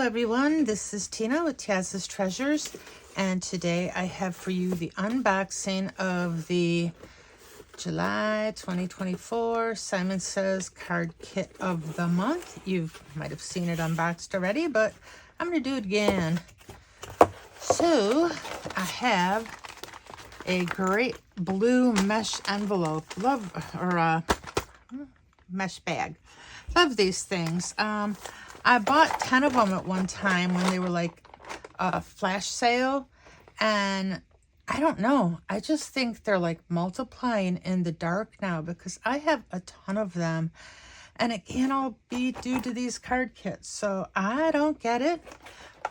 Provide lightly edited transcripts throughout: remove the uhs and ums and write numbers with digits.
everyone, this is Tina with Taz's Treasures, and today I have for you the unboxing of the July 2024 Simon Says card kit of the month. You might have seen it unboxed already, but I'm going to do it again. So I have a great blue mesh envelope, mesh bag. Love these things. I bought 10 of them at one time when they were like a flash sale, and I don't know, I just think they're like multiplying in the dark now because I have a ton of them and it can't all be due to these card kits, so I don't get it.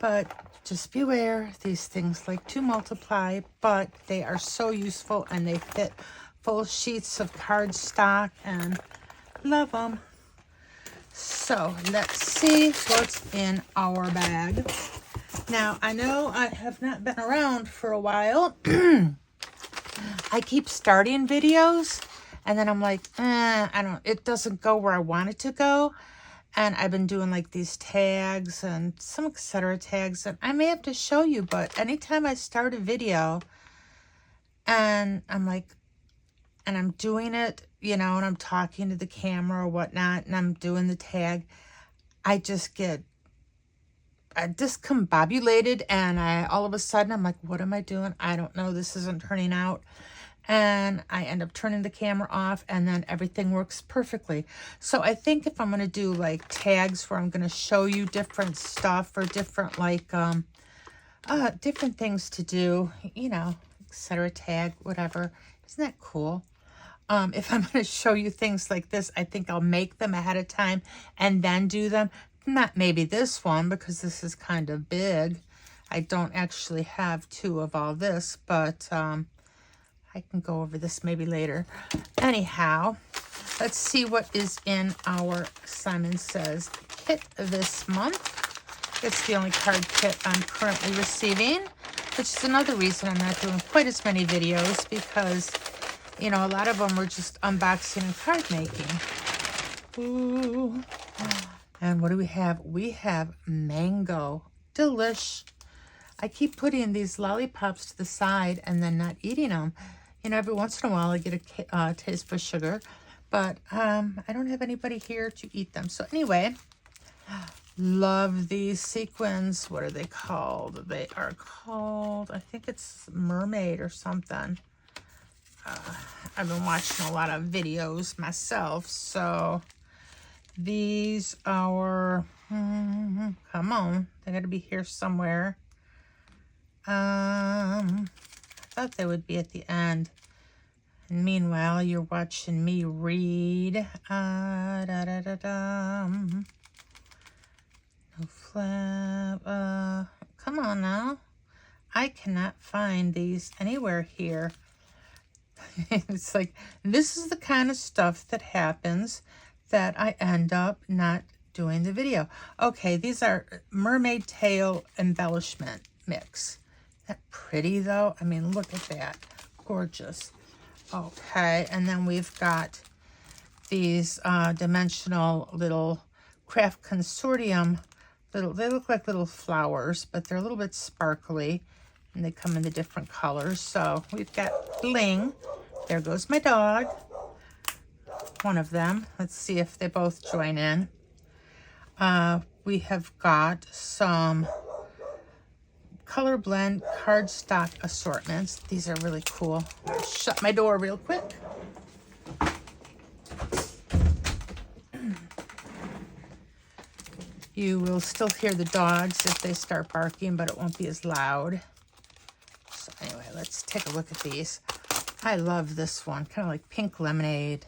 But just beware, these things like to multiply, but they are so useful and they fit full sheets of cardstock and love them. So let's see what's in our bag. Now, I know I have not been around for a while. I keep starting videos and then I'm like, it doesn't go where I want it to go. And I've been doing like these tags and some etc. tags, and I may have to show you, but anytime I start a video and I'm like, and I'm doing it, you know, and I'm talking to the camera or whatnot, and I'm doing the tag, I just get discombobulated, and all of a sudden I'm like, what am I doing? I don't know, this isn't turning out. And I end up turning the camera off, and then everything works perfectly. So I think if I'm going to do like tags where I'm going to show you different stuff or different like different things to do, you know, etc. tag, whatever. Isn't that cool? If I'm going to show you things like this, I think I'll make them ahead of time and then do them. Not maybe this one because this is kind of big. I don't actually have two of all this, but I can go over this maybe later. Anyhow, let's see what is in our Simon Says kit this month. It's the only card kit I'm currently receiving, which is another reason I'm not doing quite as many videos because, you know, a lot of them were just unboxing and card making. Ooh. And what do we have? We have mango. Delish. I keep putting these lollipops to the side and then not eating them. You know, every once in a while I get a taste for sugar, but I don't have anybody here to eat them. So anyway, love these sequins. What are they called? They are called, I think it's mermaid or something. I've been watching a lot of videos myself, so these are, come on, they got to be here somewhere. I thought they would be at the end. And meanwhile, you're watching me read. No flap. Come on now. I cannot find these anywhere here. It's like, this is the kind of stuff that happens that I end up not doing the video. Okay, these are mermaid tail embellishment mix. Isn't that pretty though? I mean, look at that. Gorgeous. Okay, and then we've got these dimensional little craft consortium. They look like little flowers, but they're a little bit sparkly, and they come in the different colors. So we've got bling. There goes my dog. One of them. Let's see if they both join in. We have got some color blend cardstock assortments. These are really cool. I'll shut my door real quick. You will still hear the dogs if they start barking, but it won't be as loud. So anyway, let's take a look at these. I love this one, kind of like pink lemonade.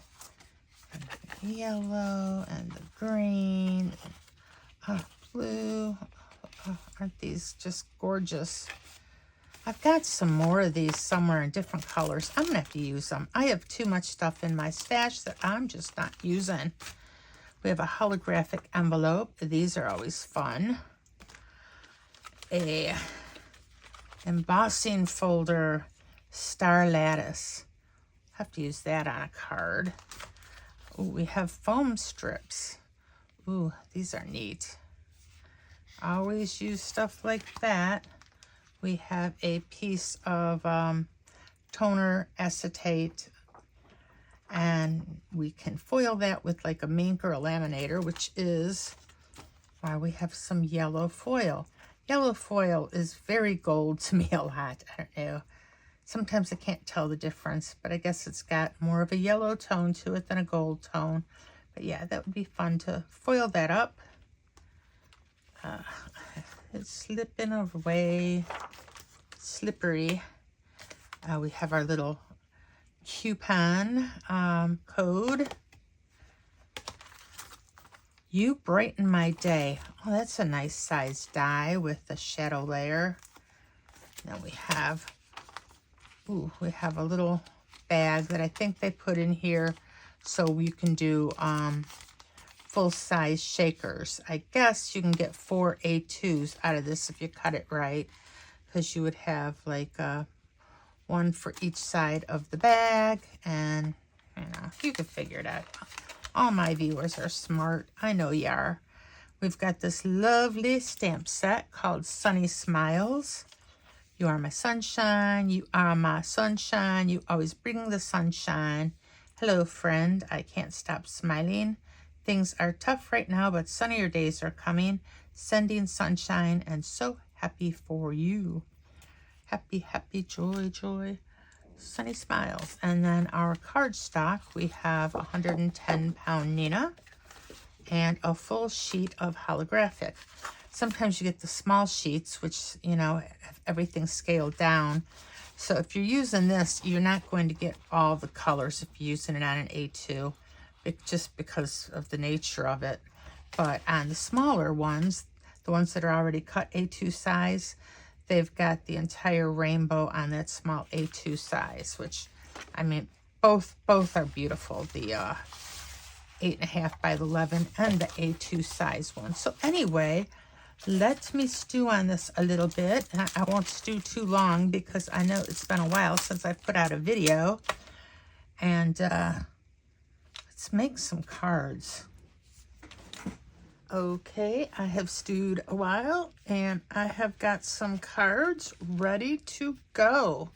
And the yellow and the green, blue. Oh, aren't these just gorgeous? I've got some more of these somewhere in different colors. I'm gonna have to use them. I have too much stuff in my stash that I'm just not using. We have a holographic envelope. These are always fun. A embossing folder, star lattice. Have to use that on a card. Ooh, we have foam strips. Ooh, these are neat. Always use stuff like that. We have a piece of toner acetate, and we can foil that with like a mink or a laminator, which is why we have some yellow foil. Yellow foil is very gold to me a lot. I don't know. Sometimes I can't tell the difference, but I guess it's got more of a yellow tone to it than a gold tone. But yeah, that would be fun to foil that up. It's slipping away, slippery. We have our little coupon code. You brighten my day. Oh, that's a nice size die with the shadow layer. Then we have, we have a little bag that I think they put in here so you can do full-size shakers. I guess you can get 4 A2s out of this if you cut it right, because you would have like one for each side of the bag, and you know, you can figure it out. All my viewers are smart. I know you are. We've got this lovely stamp set called Sunny Smiles. You are my sunshine. You are my sunshine. You always bring the sunshine. Hello, friend. I can't stop smiling. Things are tough right now, but sunnier days are coming. Sending sunshine, and so happy for you. Happy, happy, joy, joy. Sunny Smiles. And then our cardstock, we have 110-pound Nina and a full sheet of holographic. Sometimes you get the small sheets, which, you know, everything's scaled down. So if you're using this, you're not going to get all the colors if you're using it on an A2, just because of the nature of it. But on the smaller ones, the ones that are already cut A2 size, they've got the entire rainbow on that small A2 size, which, I mean, both are beautiful. The 8.5 by 11 and the A2 size one. So anyway, let me stew on this a little bit. I won't stew too long because I know it's been a while since I put out a video. And let's make some cards. Okay, I have stewed a while and I have got some cards ready to go.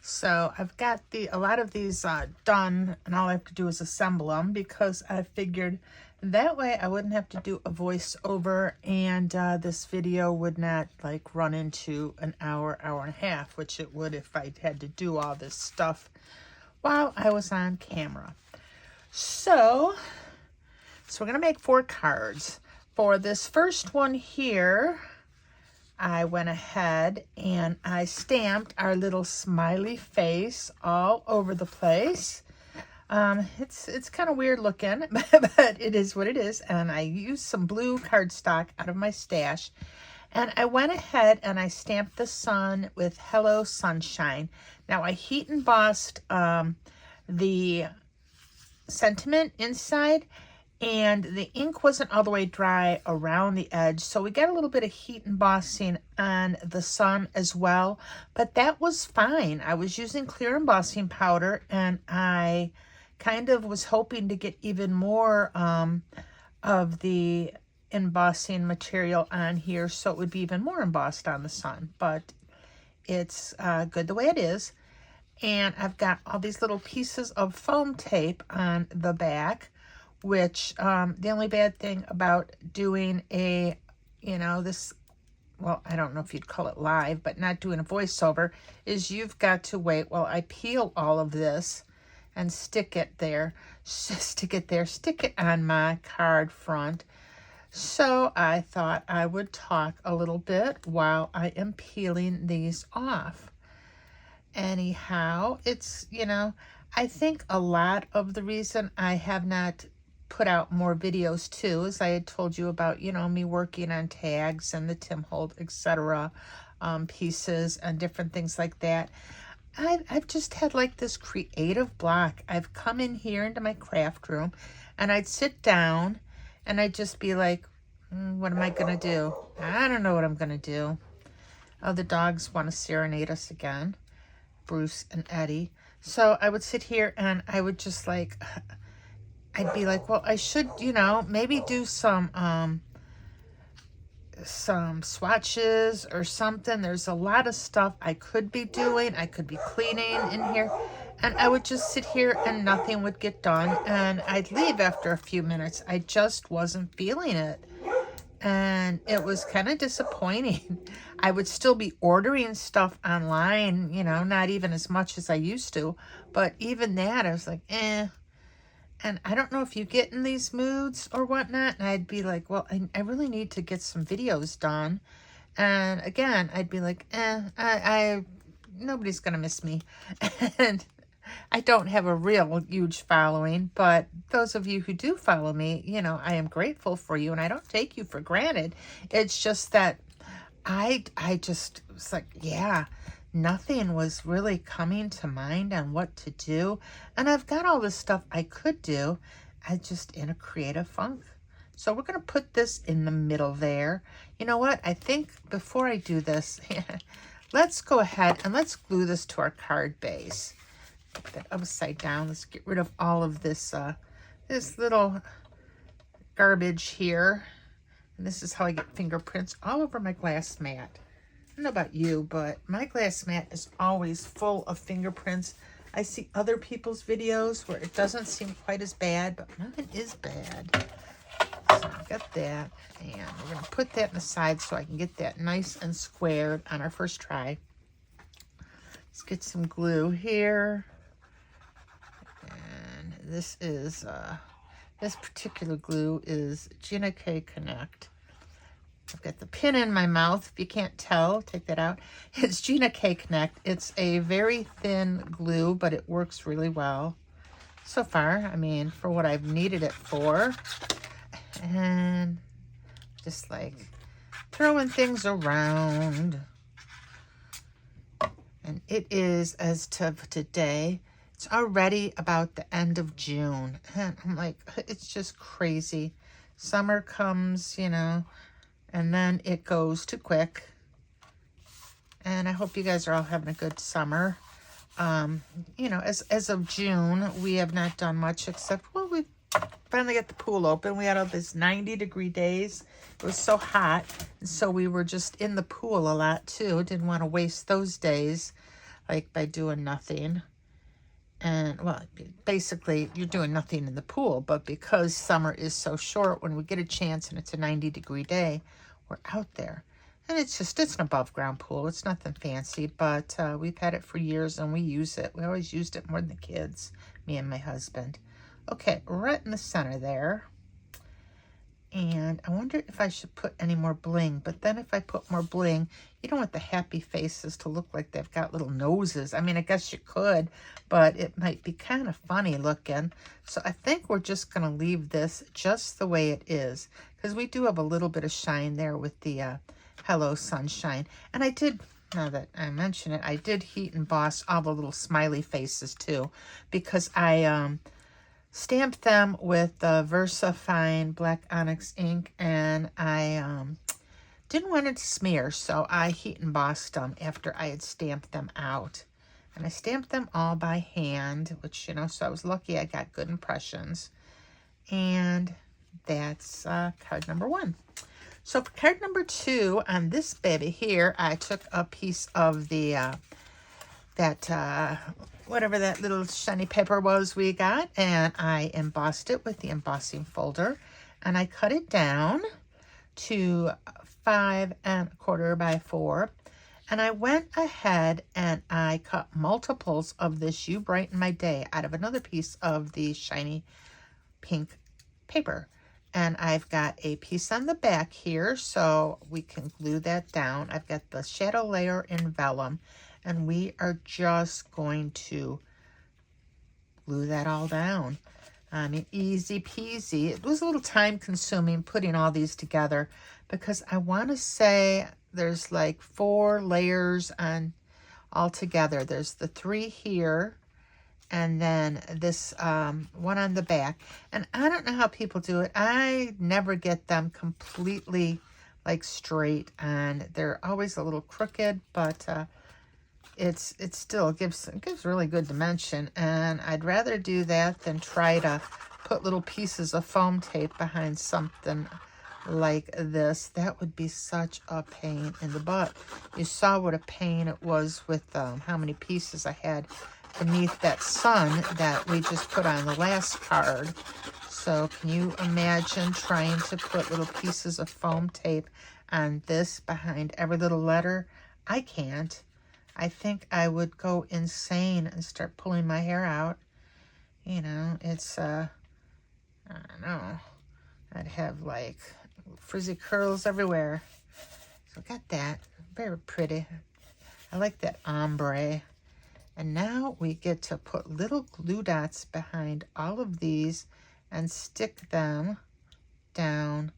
So I've got a lot of these done, and all I have to do is assemble them, because I figured that way I wouldn't have to do a voiceover, and this video would not like run into an hour, hour and a half, which it would if I had to do all this stuff while I was on camera. So we're going to make 4 cards. For this first one here, I went ahead and I stamped our little smiley face all over the place. It's kind of weird looking, but it is what it is. And I used some blue cardstock out of my stash. And I went ahead and I stamped the sun with Hello Sunshine. Now I heat embossed the sentiment inside, and the ink wasn't all the way dry around the edge, so we got a little bit of heat embossing on the sun as well, but that was fine. I was using clear embossing powder, and I kind of was hoping to get even more of the embossing material on here, so it would be even more embossed on the sun, but it's good the way it is. And I've got all these little pieces of foam tape on the back, which the only bad thing about doing a, you know, this, well, I don't know if you'd call it live, but not doing a voiceover, is you've got to wait while I peel all of this and stick it there, stick it on my card front. So I thought I would talk a little bit while I am peeling these off. Anyhow, it's, you know, I think a lot of the reason I have not put out more videos too, as I had told you about, you know, me working on tags and the Tim Holtz, etc. Pieces and different things like that. I've just had like this creative block. I've come in here into my craft room and I'd sit down and I'd just be like, what am I going to do? I don't know what I'm going to do. Oh, the dogs want to serenade us again, Bruce and Eddie. So I would sit here and I would just like, I'd be like, well, I should, you know, maybe do some some swatches or something. There's a lot of stuff I could be doing. I could be cleaning in here. And I would just sit here and nothing would get done. And I'd leave after a few minutes. I just wasn't feeling it. And it was kind of disappointing. I would still be ordering stuff online, you know, not even as much as I used to. But even that, I was like, eh. And I don't know if you get in these moods or whatnot. And I'd be like, well, I really need to get some videos done. And again, I'd be like, nobody's going to miss me. And I don't have a real huge following, but those of you who do follow me, you know, I am grateful for you and I don't take you for granted. It's just that I just was like, yeah, nothing was really coming to mind on what to do. And I've got all this stuff I could do. I just in a creative funk. So we're going to put this in the middle there. You know what? I think before I do this, let's go ahead and let's glue this to our card base. Put that upside down. Let's get rid of all of this, this little garbage here. And this is how I get fingerprints all over my glass mat. I don't know about you, but my glass mat is always full of fingerprints. I see other people's videos where it doesn't seem quite as bad, but mine is bad. So I got that, and we're going to put that in the side so I can get that nice and squared on our first try. Let's get some glue here. And this is, this particular glue is Gina K Connect. I've got the pin in my mouth. If you can't tell, take that out. It's Gina K Connect. It's a very thin glue, but it works really well so far. I mean, for what I've needed it for. And just like throwing things around. And it is, as of today, it's already about the end of June. And I'm like, it's just crazy. Summer comes, you know, and then it goes too quick. And I hope you guys are all having a good summer. You know, as of June, we have not done much except, well, we finally got the pool open. We had all these 90-degree days. It was so hot. And so we were just in the pool a lot too. Didn't want to waste those days, like by doing nothing. And, well, basically, you're doing nothing in the pool. But because summer is so short, when we get a chance and it's a 90-degree day, we're out there. And it's just, it's an above-ground pool. It's nothing fancy, but we've had it for years and we use it. We always used it more than the kids, me and my husband. Okay, right in the center there. And I wonder if I should put any more bling. But then if I put more bling, you don't want the happy faces to look like they've got little noses. I mean, I guess you could, but it might be kind of funny looking. So I think we're just going to leave this just the way it is. Because we do have a little bit of shine there with the Hello Sunshine. And I did, now that I mention it, I did heat emboss all the little smiley faces too. Because I stamped them with the VersaFine Black Onyx ink, and I didn't want it to smear, so I heat embossed them after I had stamped them out. And I stamped them all by hand, which, you know, so I was lucky I got good impressions. And that's card number 1. So for card number 2, on this baby here, I took a piece of the, whatever that little shiny paper was we got, and I embossed it with the embossing folder, and I cut it down to 5 1/4 by 4, and I went ahead and I cut multiples of this You Brighten My Day out of another piece of the shiny pink paper. And I've got a piece on the back here, so we can glue that down. I've got the shadow layer in vellum, and we are just going to glue that all down. I mean, easy peasy. It was a little time consuming putting all these together because I want to say there's like 4 layers on all together. There's the 3 here, and then this one on the back. And I don't know how people do it. I never get them completely like straight, and they're always a little crooked, but it still gives really good dimension. And I'd rather do that than try to put little pieces of foam tape behind something like this. That would be such a pain in the butt. You saw what a pain it was with how many pieces I had beneath that sun that we just put on the last card. So can you imagine trying to put little pieces of foam tape on this behind every little letter? I can't. I think I would go insane and start pulling my hair out. You know, it's, I don't know. I'd have like frizzy curls everywhere. So got that. Very pretty. I like that ombre. And now we get to put little glue dots behind all of these and stick them down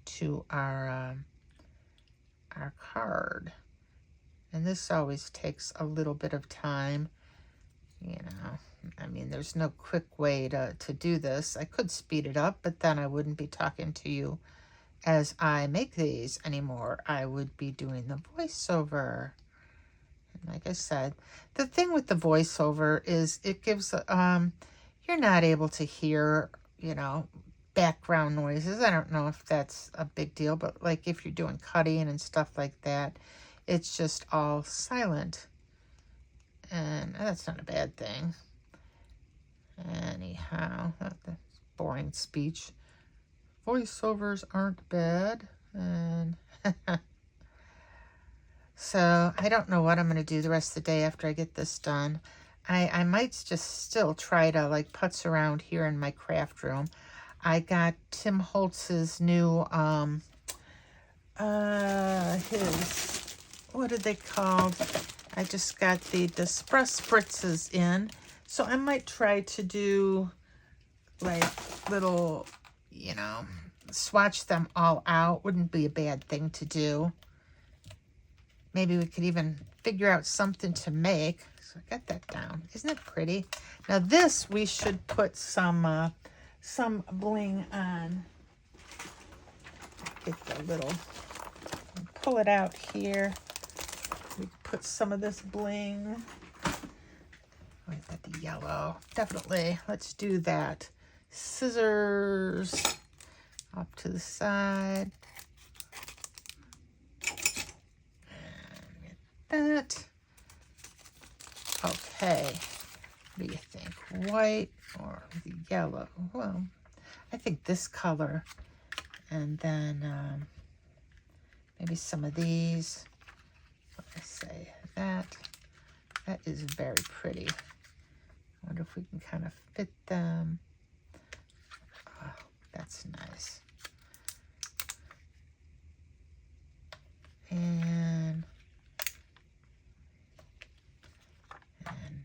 to our card. And this always takes a little bit of time, you know. I mean, there's no quick way to do this. I could speed it up, but then I wouldn't be talking to you as I make these anymore. I would be doing the voiceover. And like I said, the thing with the voiceover is it gives, you're not able to hear, you know, background noises. I don't know if that's a big deal, but like if you're doing cutting and stuff like that, it's just all silent. And that's not a bad thing. Anyhow, that's boring speech. Voiceovers aren't bad. And so I don't know what I'm going to do the rest of the day after I get this done. I might just still try to like putz around here in my craft room. I got Tim Holtz's new, his, what are they called? I just got the Spress Spritzes in. So I might try to do like little, you know, swatch them all out. Wouldn't be a bad thing to do. Maybe we could even figure out something to make. So I got that down. Isn't it pretty? Now this, we should put some bling on. Get the little, pull it out here. We put some of this bling. Oh, I've got the yellow. Definitely. Let's do that. Scissors up to the side. And get that. Okay. What do you think? White or the yellow? Well, I think this color. And then maybe some of these. What did I say? That is very pretty. I wonder if we can kind of fit them. Oh, that's nice. And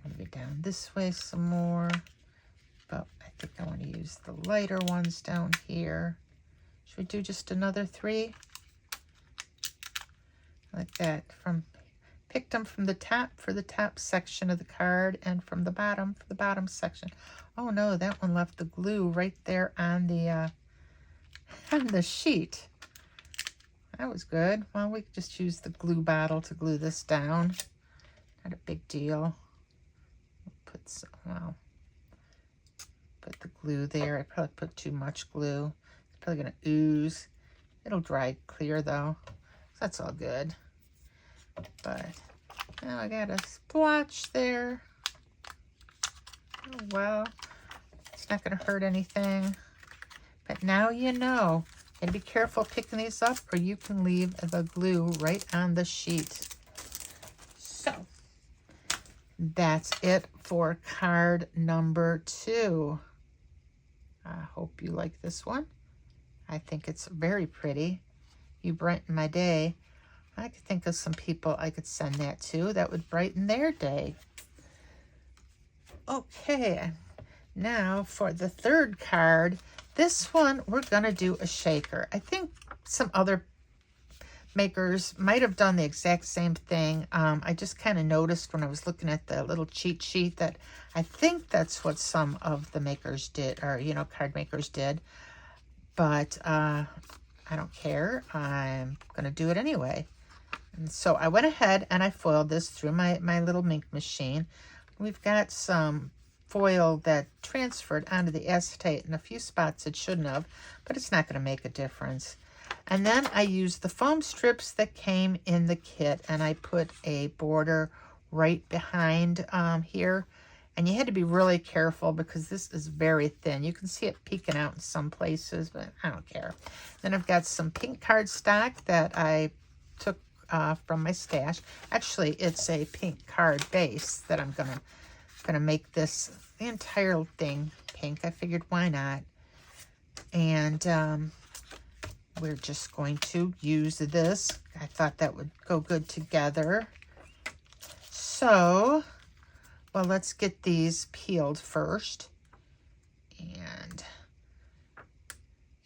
maybe down this way some more. But I think I want to use the lighter ones down here. Should we do just another 3? Like that. Picked them from the top for the top section of the card and from the bottom for the bottom section. Oh no, that one left the glue right there on the sheet. That was good. Well, we could just use the glue bottle to glue this down. Not a big deal. Put some, well, put the glue there. I probably put too much glue. It's probably gonna ooze. It'll dry clear though. So that's all good. But now I got a splotch there. Oh, well, it's not going to hurt anything. But now you know. Gotta be careful picking these up or you can leave the glue right on the sheet. So that's it for card number 2. I hope you like this one. I think it's very pretty. You brighten my day. I could think of some people I could send that to that would brighten their day. Okay, now for the 3rd card. This one, we're going to do a shaker. I think some other makers might have done the exact same thing. I just kind of noticed when I was looking at the little cheat sheet that I think that's what some of the makers did, or, you know, card makers did. But I don't care. I'm going to do it anyway. And so I went ahead and I foiled this through my little Minc machine. We've got some foil that transferred onto the acetate in a few spots it shouldn't have, but it's not going to make a difference. And then I used the foam strips that came in the kit, and I put a border right behind here. And you had to be really careful because this is very thin. You can see it peeking out in some places, but I don't care. Then I've got some pink cardstock that I took from my stash. Actually, it's a pink card base that I'm gonna make this, the entire thing pink. I figured, why not? And we're just going to use this. I thought that would go good together. So, well, let's get these peeled first. And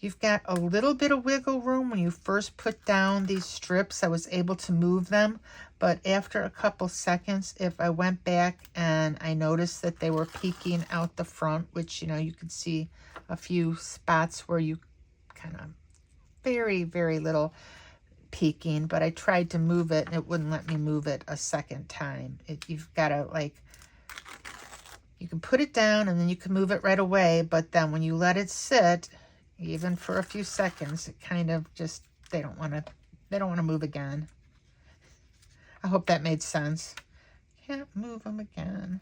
you've got a little bit of wiggle room when you first put down these strips. I was able to move them, but after a couple seconds, if I went back and I noticed that they were peeking out the front, which, you know, you could see a few spots where you kind of very, very little peeking, but I tried to move it and it wouldn't let me move it a second time. You've got to, like, you can put it down and then you can move it right away, but then when you let it sit, even for a few seconds, it kind of just, they don't want to move again. I hope that made sense. Can't move them again.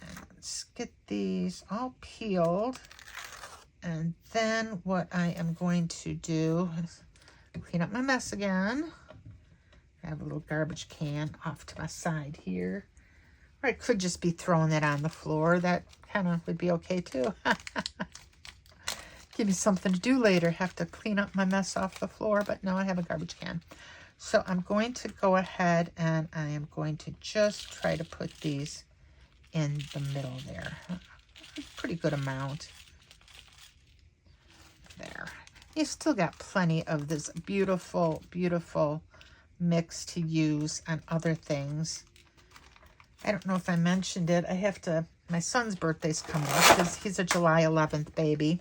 And let's get these all peeled. And then what I am going to do is clean up my mess again. I have a little garbage can off to my side here. Or I could just be throwing that on the floor. That kind of would be okay too. Give me something to do later. Have to clean up my mess off the floor, but no, I have a garbage can. So I'm going to go ahead and I am going to just try to put these in the middle there. A pretty good amount. There. You still got plenty of this beautiful, beautiful mix to use on other things. I don't know if I mentioned it. I have to, my son's birthday's coming up because he's a July 11th baby.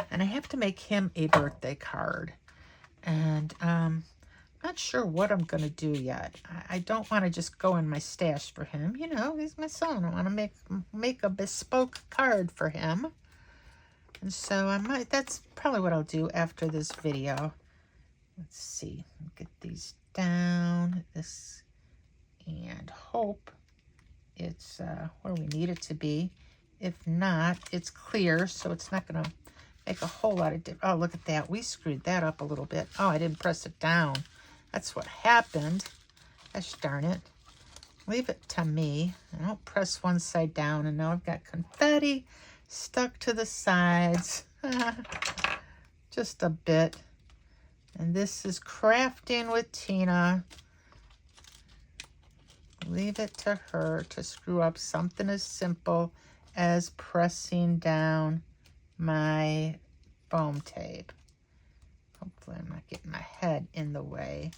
And I have to make him a birthday card. And I'm not sure what I'm going to do yet. I don't want to just go in my stash for him. You know, he's my son. I want to make a bespoke card for him. And so I might, that's probably what I'll do after this video. Let's see, get these down, this, and hope it's where we need it to be. If not, it's clear, so it's not going to make a whole lot of difference. Oh, look at that. We screwed that up a little bit. Oh, I didn't press it down. That's what happened. Gosh darn it. Leave it to me. I don't press one side down, and now I've got confetti stuck to the sides. Just a bit. And this is Crafting with Tina. Leave it to her to screw up something as simple as pressing down my foam tape. Hopefully I'm not getting my head in the way.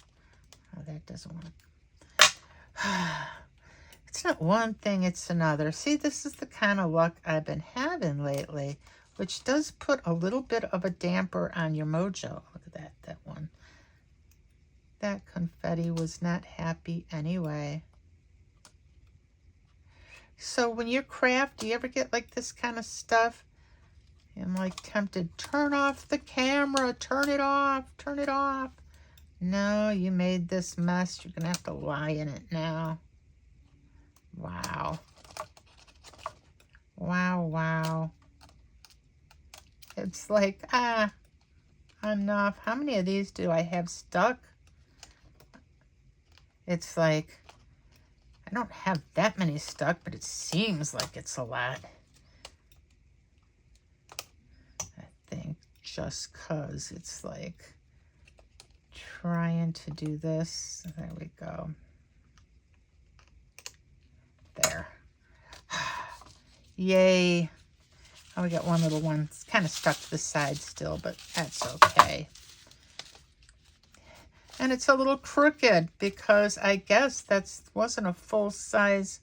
Oh, that doesn't want to... It's not one thing, it's another. See, this is the kind of luck I've been having lately, which does put a little bit of a damper on your mojo. Look at that one. That confetti was not happy anyway. So when you craft, do you ever get like this kind of stuff? I'm like tempted, turn off the camera, turn it off, turn it off. No, you made this mess. You're going to have to lie in it now. Wow. Wow, wow. It's like, enough. How many of these do I have stuck? It's like, I don't have that many stuck, but it seems like it's a lot. I think just 'cause it's like trying to do this. There we go. There. Yay. Oh, we got one little one. It's kind of stuck to the side still, but that's okay. And it's a little crooked because I guess that wasn't a full size.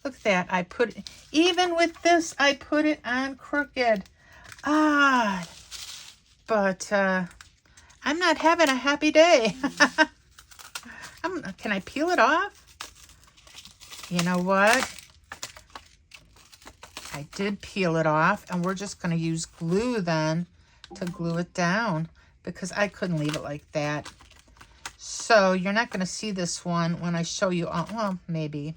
Look at that. I put it, even with this, I put it on crooked. But I'm not having a happy day. Can I peel it off? You know what? I did peel it off, and we're just going to use glue then to glue it down because I couldn't leave it like that. So you're not going to see this one when I show you all, well, maybe.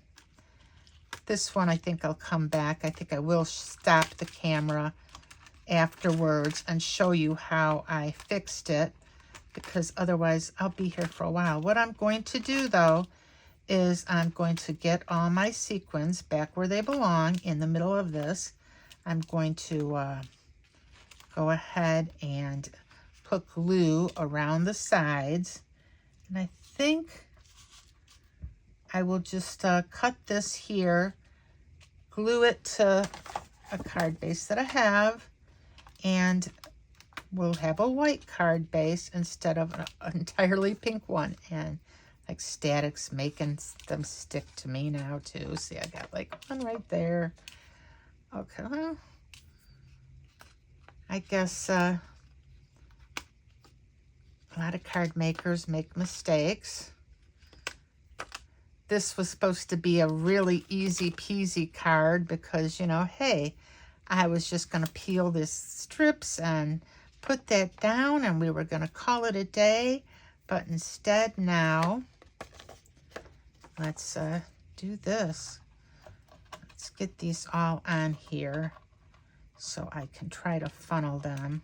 This one I think I'll come back. I think I will stop the camera afterwards and show you how I fixed it, because otherwise I'll be here for a while. What I'm going to do though is I'm going to get all my sequins back where they belong in the middle of this. I'm going to go ahead and put glue around the sides, and I think I will just cut this here, glue it to a card base that I have, and we'll have a white card base instead of an entirely pink one. And like Static's making them stick to me now too. See, I got like one right there. Okay, well, I guess a lot of card makers make mistakes. This was supposed to be a really easy peasy card because, you know, hey, I was just going to peel this strips and put that down and we were going to call it a day. But instead now, let's do this. Let's get these all on here so I can try to funnel them.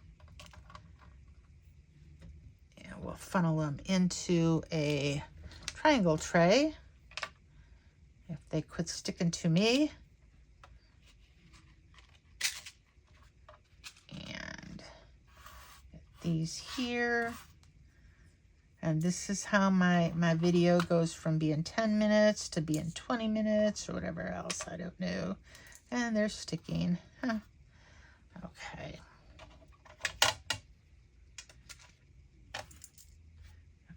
And we'll funnel them into a triangle tray. If they quit sticking to me. And get these here. And this is how my video goes from being 10 minutes to being 20 minutes or whatever else, I don't know. And they're sticking. Huh. Okay.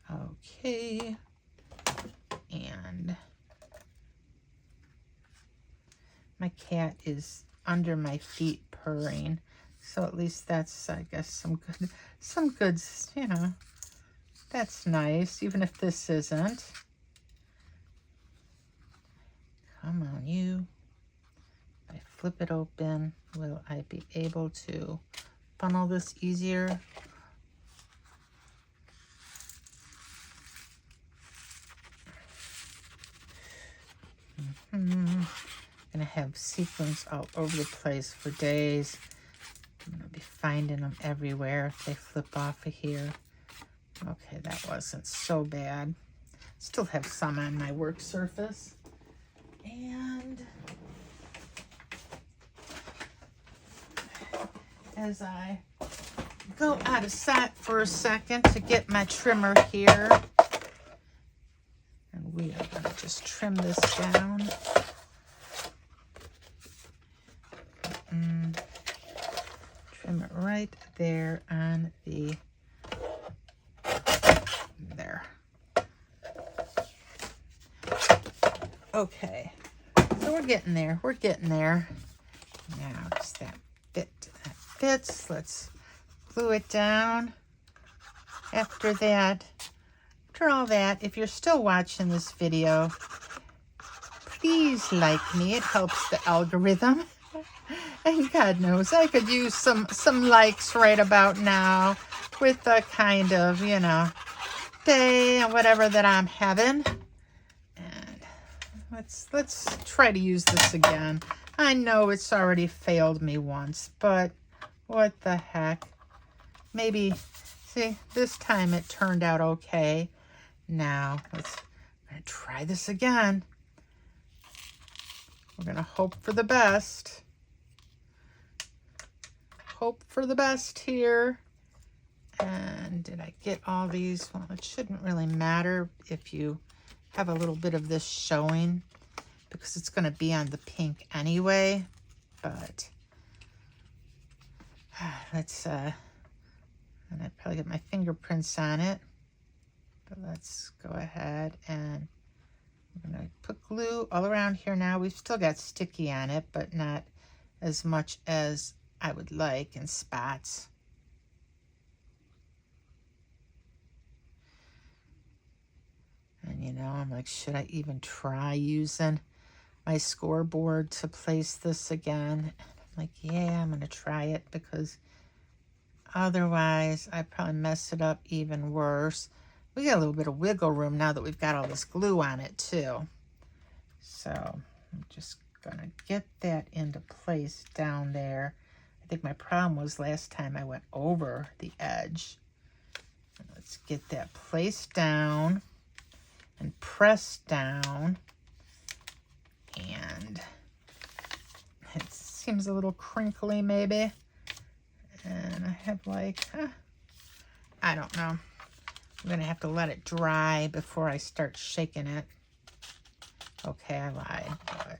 Okay. And my cat is under my feet purring. So at least that's, I guess, some good, you know, that's nice, even if this isn't. Come on, you. If I flip it open, will I be able to funnel this easier? Gonna have sequins all over the place for days. I'm gonna be finding them everywhere if they flip off of here. Okay, that wasn't so bad. Still have some on my work surface. And as I go out of sight for a second to get my trimmer here, and we are gonna just trim this down. Trim it right there on the, there. Okay, so we're getting there, we're getting there. Now, does that fit? That fits. Let's glue it down. After that, after all that, if you're still watching this video, please like me, it helps the algorithm. And God knows, I could use some likes right about now with the kind of, you know, day and whatever that I'm having. And let's try to use this again. I know it's already failed me once, but what the heck? Maybe, see, this time it turned out okay. Now, I'm gonna try this again. We're gonna hope for the best. Hope for the best here. And did I get all these? Well, it shouldn't really matter if you have a little bit of this showing because it's going to be on the pink anyway. But let's and I probably get my fingerprints on it. But let's go ahead and I'm going to put glue all around here now. We've still got sticky on it, but not as much as I would like in spots. And you know, I'm like, should I even try using my scoreboard to place this again? I'm like, yeah, I'm gonna try it because Otherwise, I probably mess it up even worse. We got a little bit of wiggle room now that we've got all this glue on it too. So I'm just gonna get that into place down there. I think my problem was last time I went over the edge. Let's get that placed down and pressed down. And it seems a little crinkly maybe. And I have like, I don't know. I'm gonna have to let it dry before I start shaking it. Okay, I lied. But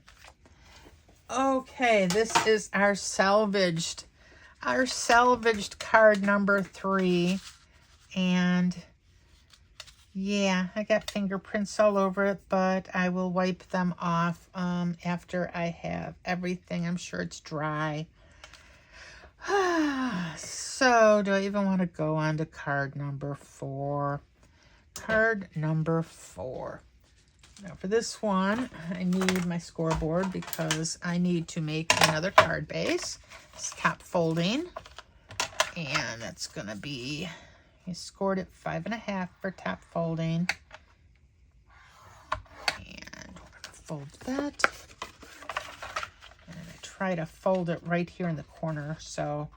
okay, this is our salvaged card number 3. And yeah, I got fingerprints all over it, but I will wipe them off after I have everything. I'm sure it's dry. So, do I even want to go on to card number 4? Card number 4. Now, for this one, I need my scoreboard because I need to make another card base. It's top folding, and that's going to be... I scored it 5.5 for top folding. And we're going to fold that. And I try to fold it right here in the corner so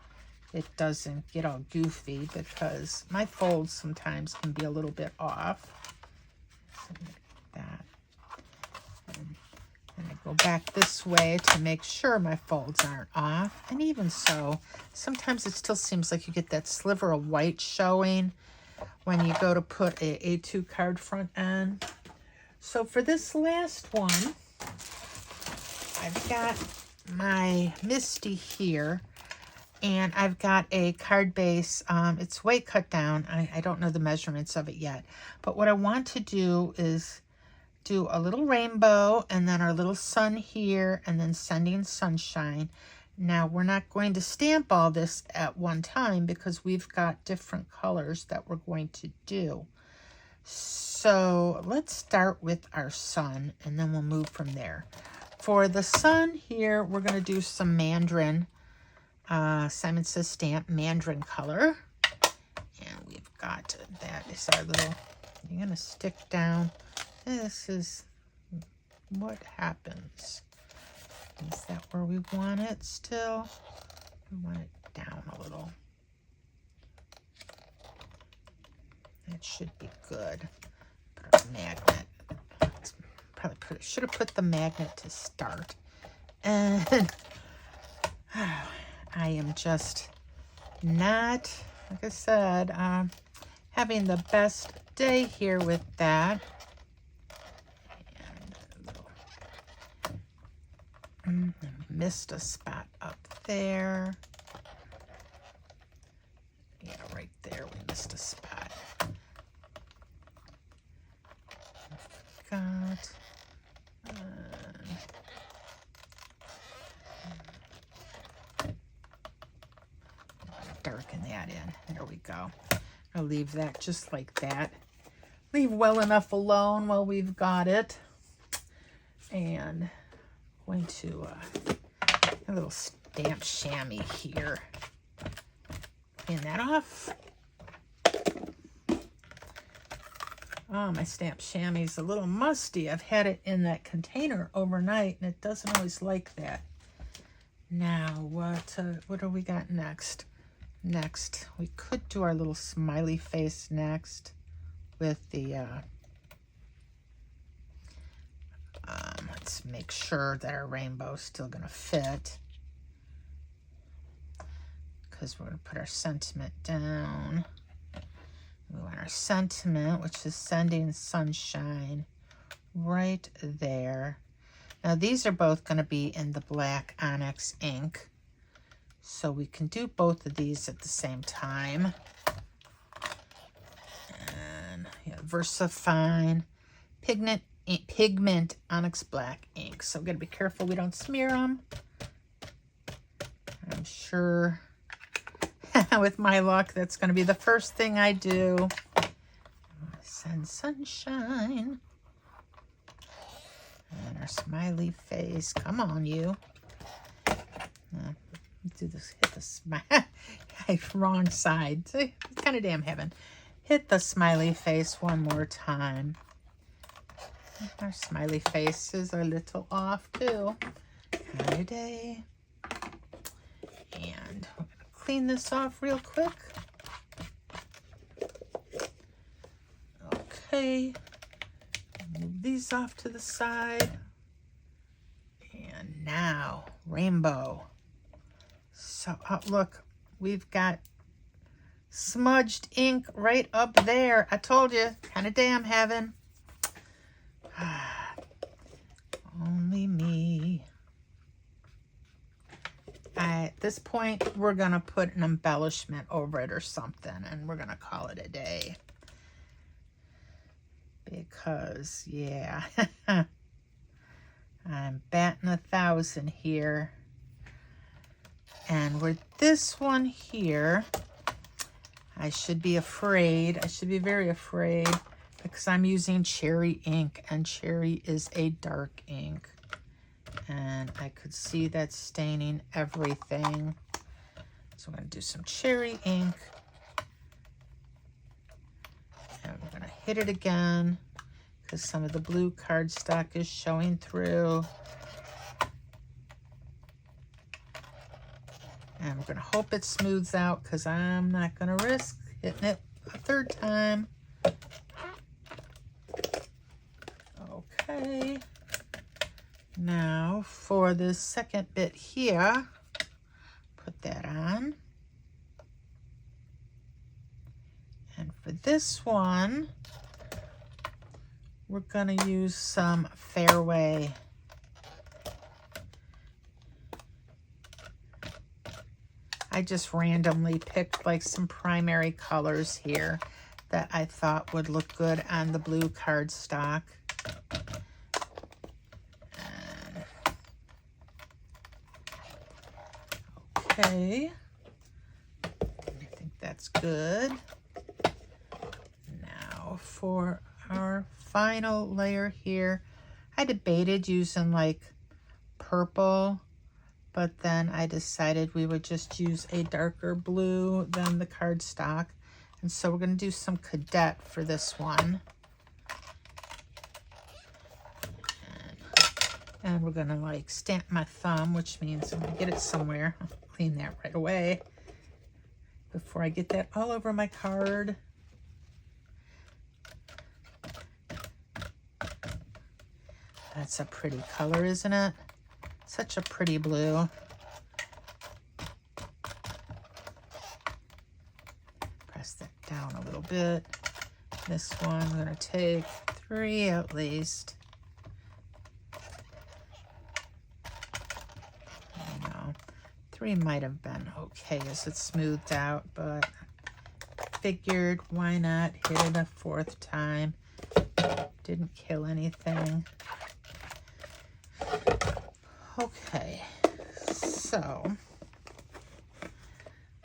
it doesn't get all goofy, because my folds sometimes can be a little bit off. So like that. And I go back this way to make sure my folds aren't off. And even so, sometimes it still seems like you get that sliver of white showing when you go to put a A2 card front on. So for this last one, I've got my Misty here, and I've got a card base. It's way cut down. I don't know the measurements of it yet. But what I want to do is do a little rainbow, and then our little sun here, and then sending sunshine. Now, we're not going to stamp all this at one time because we've got different colors that we're going to do. So let's start with our sun, and then we'll move from there. For the sun here, we're going to do some mandarin. Simon Says Stamp mandarin color. And we've got, that is our little, you're going to stick down. This is what happens. Is that where we want it still? We want it down a little. That should be good. Put a magnet. Probably should have put the magnet to start. And I am just not, like I said, having the best day here with that. Missed a spot up there. Yeah, right there, we missed a spot. Got darken that in. There we go. I'll leave that just like that. Leave well enough alone while we've got it. And going to a little stamp chamois here. Clean that off. Oh, my stamp chamois is a little musty. I've had it in that container overnight, and it doesn't always like that. Now, what do we got next? Next, we could do our little smiley face next with the, let's make sure that our rainbow's still going to fit, because we're going to put our sentiment down. We want our sentiment, which is sending sunshine, right there. Now, these are both going to be in the black onyx ink, so we can do both of these at the same time. And yeah, VersaFine pigment onyx black ink. So we've got to be careful we don't smear them. I'm sure with my luck, that's going to be the first thing I do. Send sunshine. And our smiley face. Come on, you. Do this. Hit the smile. Wrong side. See, kind of damn heaven. Hit the smiley face one more time. Our smiley faces are a little off too. Kind of day. And we're going to clean this off real quick. Okay. Move these off to the side. And now, rainbow. So, look, we've got smudged ink right up there. I told you, kind of damn heaven. Only me. At this point, we're going to put an embellishment over it or something, and we're going to call it a day. Because, yeah, I'm batting 1,000 here. And with this one here, I should be afraid. I should be very afraid because I'm using cherry ink, and cherry is a dark ink. And I could see that staining everything. So I'm going to do some cherry ink. And we're going to hit it again because some of the blue cardstock is showing through. And we're going to hope it smooths out because I'm not going to risk hitting it a third time. Okay. Now for the second bit here, put that on. And for this one, we're going to use some Fairway. I just randomly picked like some primary colors here that I thought would look good on the blue cardstock. Okay, I think that's good. Now for our final layer here, I debated using like purple, but then I decided we would just use a darker blue than the cardstock. And so we're going to do some Cadet for this one. And we're going to like stamp my thumb, which means I'm going to get it somewhere. I'll clean that right away before I get that all over my card. That's a pretty color, isn't it? Such a pretty blue. Press that down a little bit. This one, I'm going to take 3 at least. I know, 3 might have been okay as it smoothed out, but figured why not hit it a 4th time. Didn't kill anything. Okay, so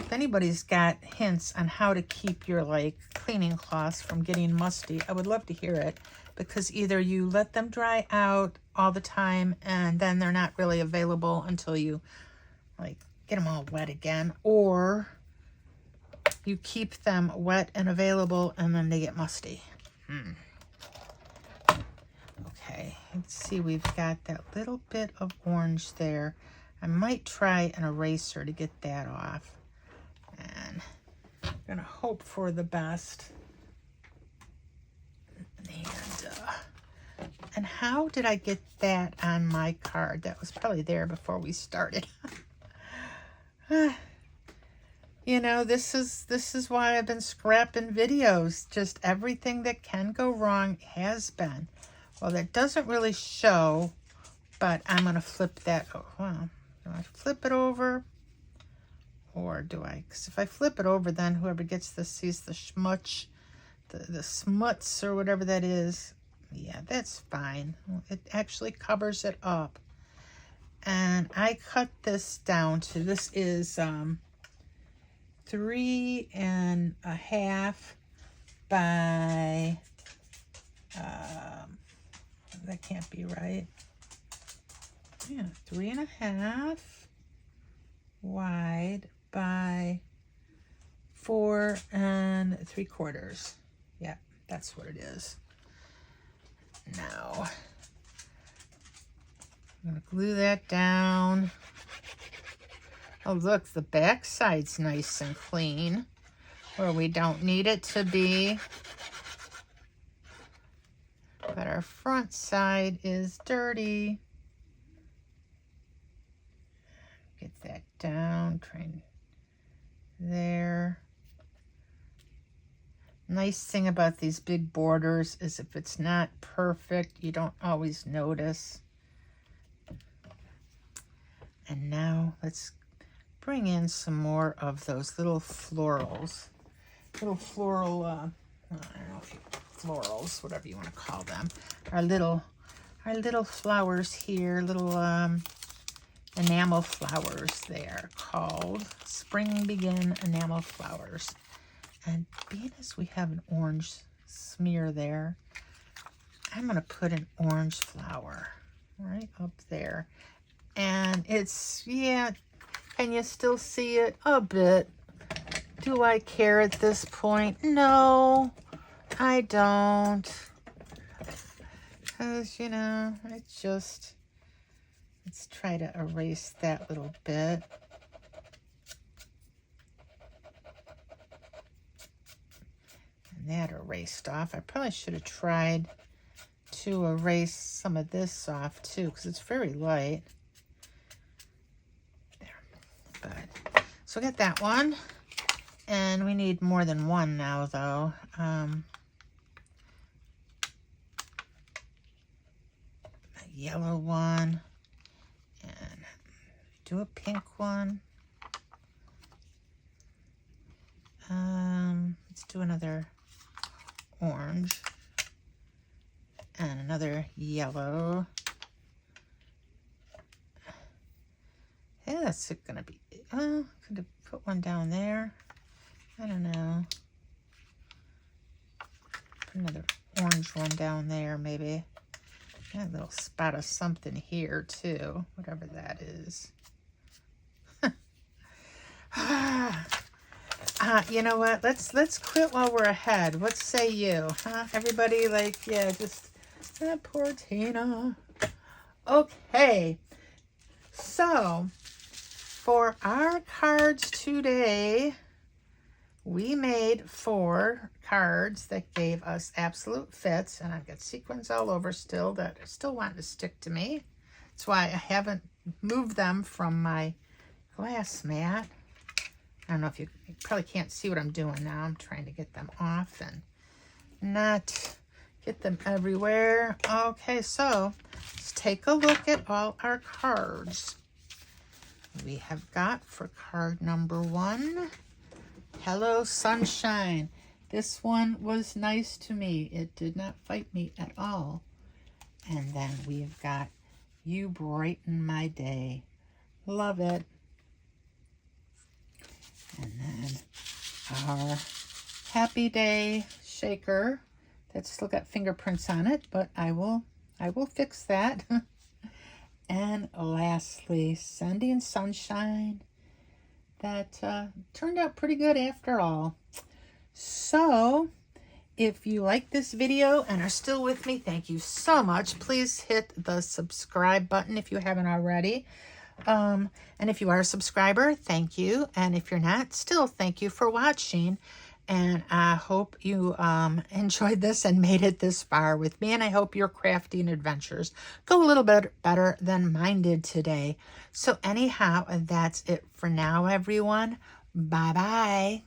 if anybody's got hints on how to keep your like cleaning cloths from getting musty, I would love to hear it, because either you let them dry out all the time and then they're not really available until you like get them all wet again, or you keep them wet and available and then they get musty. Okay, let's see, we've got that little bit of orange there. I might try an eraser to get that off. And I'm gonna hope for the best. And how did I get that on my card? That was probably there before we started. You know, this is why I've been scrapping videos. Just everything that can go wrong has been. Well, that doesn't really show, but I'm going to flip that. Oh, well, do I flip it over? Or do I? Because if I flip it over, then whoever gets this sees the schmutz, the smuts or whatever that is. Yeah, that's fine. It actually covers it up. And I cut this down to, this is 3.5 by, that can't be right. Yeah, 3.5 wide by 4 3/4. Yeah, that's what it is. Now, I'm going to glue that down. Oh, look, the back side's nice and clean where we don't need it to be. But our front side is dirty. Get that down, trying there. Nice thing about these big borders is if it's not perfect, you don't always notice. And now let's bring in some more of those little florals. Little floral, I don't know if florals, whatever you want to call them. Our little flowers here, little enamel flowers they are called. Spring Begin enamel flowers. And being as we have an orange smear there, I'm going to put an orange flower right up there. And it's, yeah, can you still see it? A bit. Do I care at this point? No, I don't. Because, you know, it's just, let's try to erase that little bit. That erased off. I probably should have tried to erase some of this off too, because it's very light. There. Good. So get that one. And we need more than one now, though. A yellow one. And do a pink one. Let's do another orange and another yellow. I think that's gonna be, could have put one down there. I don't know. Put another orange one down there, maybe. Got a little spot of something here too, whatever that is. You know what? Let's quit while we're ahead. What say you? Huh? Everybody, like, yeah, just poor Tina. Okay. So, for our cards today, we made 4 cards that gave us absolute fits, and I've got sequins all over still that are still wanting to stick to me. That's why I haven't moved them from my glass mat. I don't know if you probably can't see what I'm doing now. I'm trying to get them off and not get them everywhere. Okay, so let's take a look at all our cards. We have got for card number 1, Hello Sunshine. This one was nice to me. It did not fight me at all. And then we've got You Brighten My Day. Love it. And then our Happy Day shaker. That's still got fingerprints on it, but I will fix that. And lastly, Sending Sunshine. That turned out pretty good after all. So, if you like this video and are still with me, thank you so much. Please hit the subscribe button if you haven't already. And if you are a subscriber, thank you. And if you're not, still thank you for watching. And I hope you enjoyed this and made it this far with me. And I hope your crafting adventures go a little bit better than mine did today. So anyhow, that's it for now, everyone. Bye-bye.